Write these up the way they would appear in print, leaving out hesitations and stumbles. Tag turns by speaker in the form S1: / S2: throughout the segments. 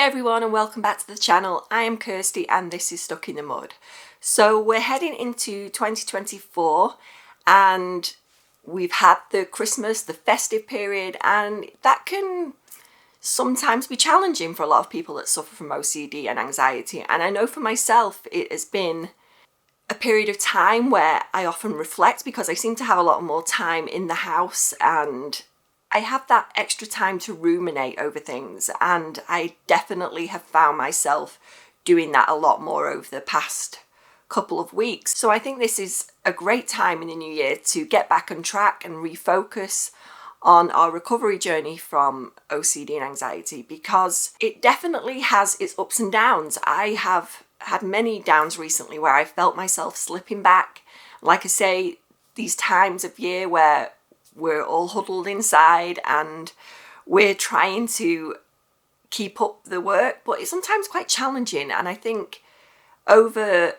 S1: everyone and welcome back to the channel. I am Kirsty and this is Stuck in the Mud. So we're heading into 2024 and we've had the Christmas, the festive period, and that can sometimes be challenging for a lot of people that suffer from OCD and anxiety. And I know for myself it has been a period of time where I often reflect because I seem to have a lot more time in the house and I have that extra time to ruminate over things, and I definitely have found myself doing that a lot more over the past couple of weeks. So I think this is a great time in the new year to get back on track and refocus on our recovery journey from OCD and anxiety, because it definitely has its ups and downs. I have had many downs recently where I felt myself slipping back. Like I say, these times of year where we're all huddled inside and we're trying to keep up the work, but it's sometimes quite challenging. And I think over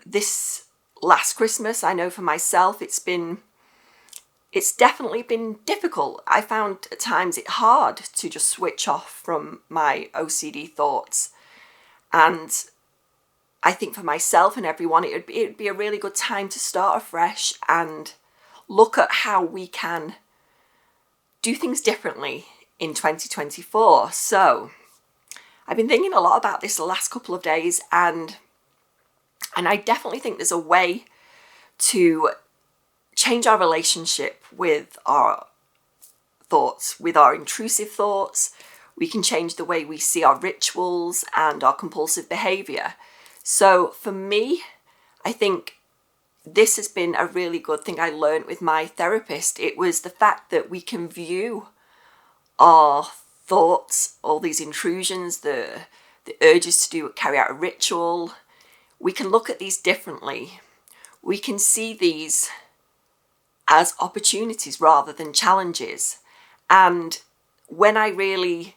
S1: this last Christmas, I know for myself, it's definitely been difficult. I found at times it hard to just switch off from my OCD thoughts. And I think for myself and everyone, it'd be a really good time to start afresh and look at how we can do things differently in 2024. So I've been thinking a lot about this the last couple of days, and I definitely think there's a way to change our relationship with our thoughts, with our intrusive thoughts. We can change the way we see our rituals and our compulsive behavior. So for me, I think this has been a really good thing I learned with my therapist. It was the fact that we can view our thoughts, all these intrusions, the urges to carry out a ritual. We can look at these differently. We can see these as opportunities rather than challenges. And when I really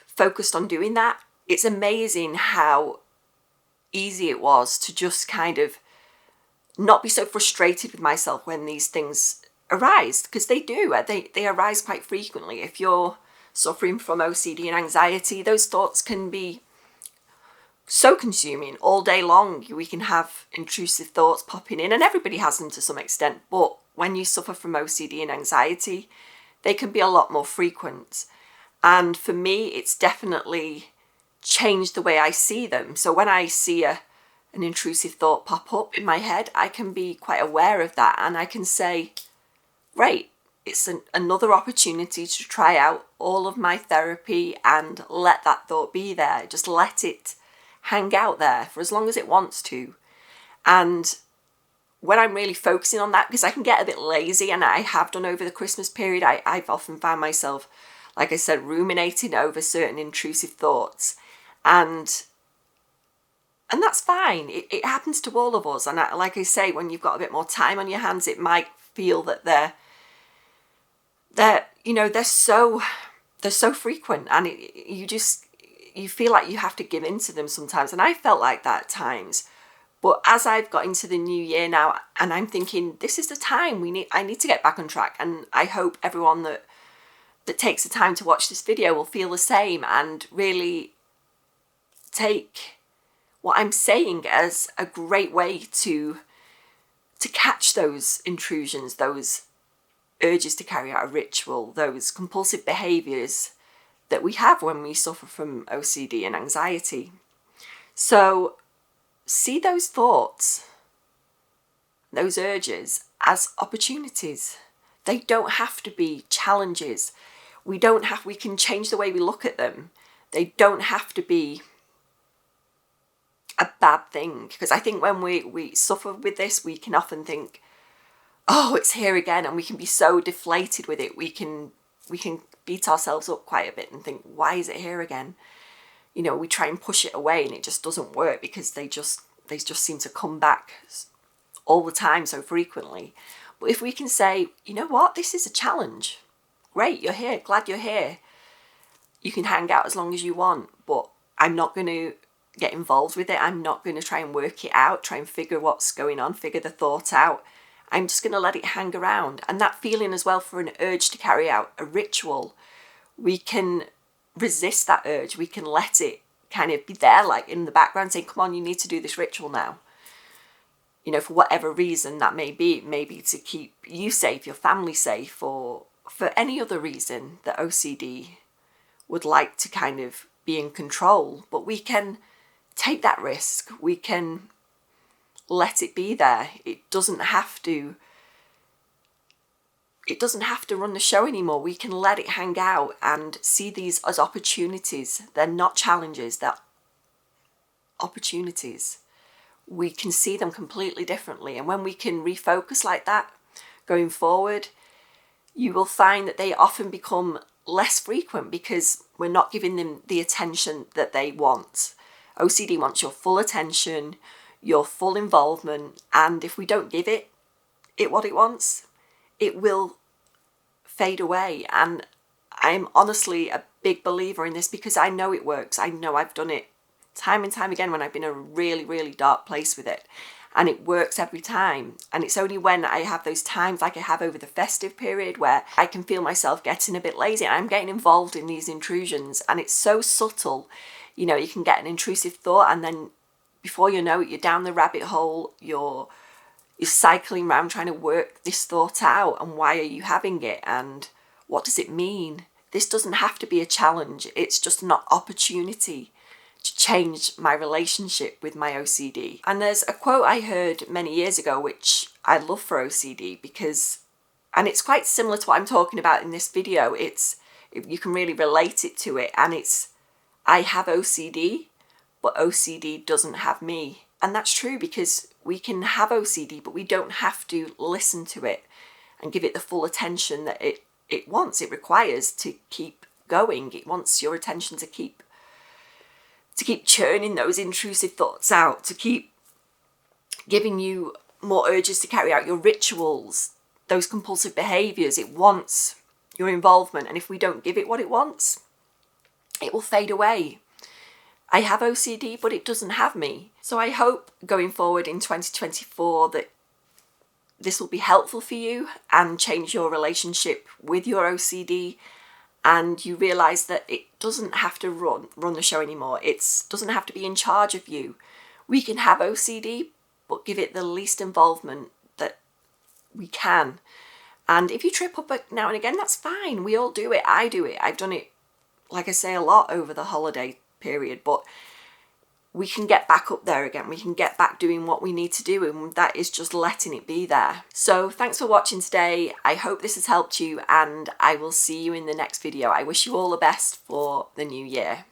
S1: focused on doing that, it's amazing how easy it was to just kind of not be so frustrated with myself when these things arise, because they do. They arise quite frequently. If you're suffering from OCD and anxiety, those thoughts can be so consuming all day long. We can have intrusive thoughts popping in, and everybody has them to some extent. But when you suffer from OCD and anxiety, they can be a lot more frequent. And for me, it's definitely changed the way I see them. So when I see an intrusive thought pop up in my head, I can be quite aware of that, and I can say, great, it's another opportunity to try out all of my therapy and let that thought be there. Just let it hang out there for as long as it wants to. And when I'm really focusing on that, because I can get a bit lazy, and I have done over the Christmas period, I've often found myself, like I said, ruminating over certain intrusive thoughts. And that's fine. It happens to all of us. And like I say, when you've got a bit more time on your hands, it might feel that they're so frequent, and you feel like you have to give in to them sometimes. And I felt like that at times. But as I've got into the new year now, and I'm thinking, this is the time I need to get back on track. And I hope everyone that takes the time to watch this video will feel the same and really take what I'm saying as a great way to catch those intrusions, those urges to carry out a ritual, those compulsive behaviours that we have when we suffer from OCD and anxiety. So see those thoughts, those urges as opportunities. They don't have to be challenges. We can change the way we look at them. They don't have to be a bad thing, because I think when we suffer with this, we can often think, oh, it's here again, and we can be so deflated with it. We can beat ourselves up quite a bit and think, why is it here again? We try and push it away, and it just doesn't work because they just seem to come back all the time so frequently. But if we can say, you know what, this is a challenge. Great, you're here. Glad you're here. You can hang out as long as you want, but I'm not going to get involved with it. I'm not going to try and work it out, try and figure what's going on, figure the thought out. I'm just going to let it hang around. And that feeling as well for an urge to carry out a ritual, we can resist that urge. We can let it kind of be there, like in the background, saying, come on, you need to do this ritual now. You know, for whatever reason that may be. Maybe to keep you safe, your family safe, or for any other reason that OCD would like to kind of be in control. But we can take that risk. We can let it be there. It doesn't have to run the show anymore. We can let it hang out and see these as opportunities. They're not challenges, they're opportunities. We can see them completely differently. And when we can refocus like that going forward, you will find that they often become less frequent because we're not giving them the attention that they want. OCD wants your full attention, your full involvement, and if we don't give it what it wants, it will fade away. And I'm honestly a big believer in this because I know it works. I know I've done it time and time again when I've been in a really, really dark place with it. And it works every time. And it's only when I have those times like I have over the festive period where I can feel myself getting a bit lazy. I'm getting involved in these intrusions and it's so subtle. You know, you can get an intrusive thought and then before you know it, you're down the rabbit hole, you're cycling around trying to work this thought out and why are you having it and what does it mean? This doesn't have to be a challenge. It's just an opportunity to change my relationship with my OCD. And there's a quote I heard many years ago which I love for OCD because, and it's quite similar to what I'm talking about in this video. You can really relate it to it, and it's, I have OCD, but OCD doesn't have me. And that's true because we can have OCD, but we don't have to listen to it and give it the full attention that it wants. It requires to keep going. It wants your attention to keep churning those intrusive thoughts out, to keep giving you more urges to carry out your rituals, those compulsive behaviours. It wants your involvement, and if we don't give it what it wants, it will fade away. I have OCD, but it doesn't have me. So I hope going forward in 2024 that this will be helpful for you and change your relationship with your OCD, and you realise that it doesn't have to run the show anymore. It doesn't have to be in charge of you. We can have OCD, but give it the least involvement that we can. And if you trip up now and again, that's fine. We all do it. I do it. I've done it, like I say, a lot over the holiday period, but we can get back up there again. We can get back doing what we need to do, and that is just letting it be there. So thanks for watching today. I hope this has helped you, and I will see you in the next video. I wish you all the best for the new year.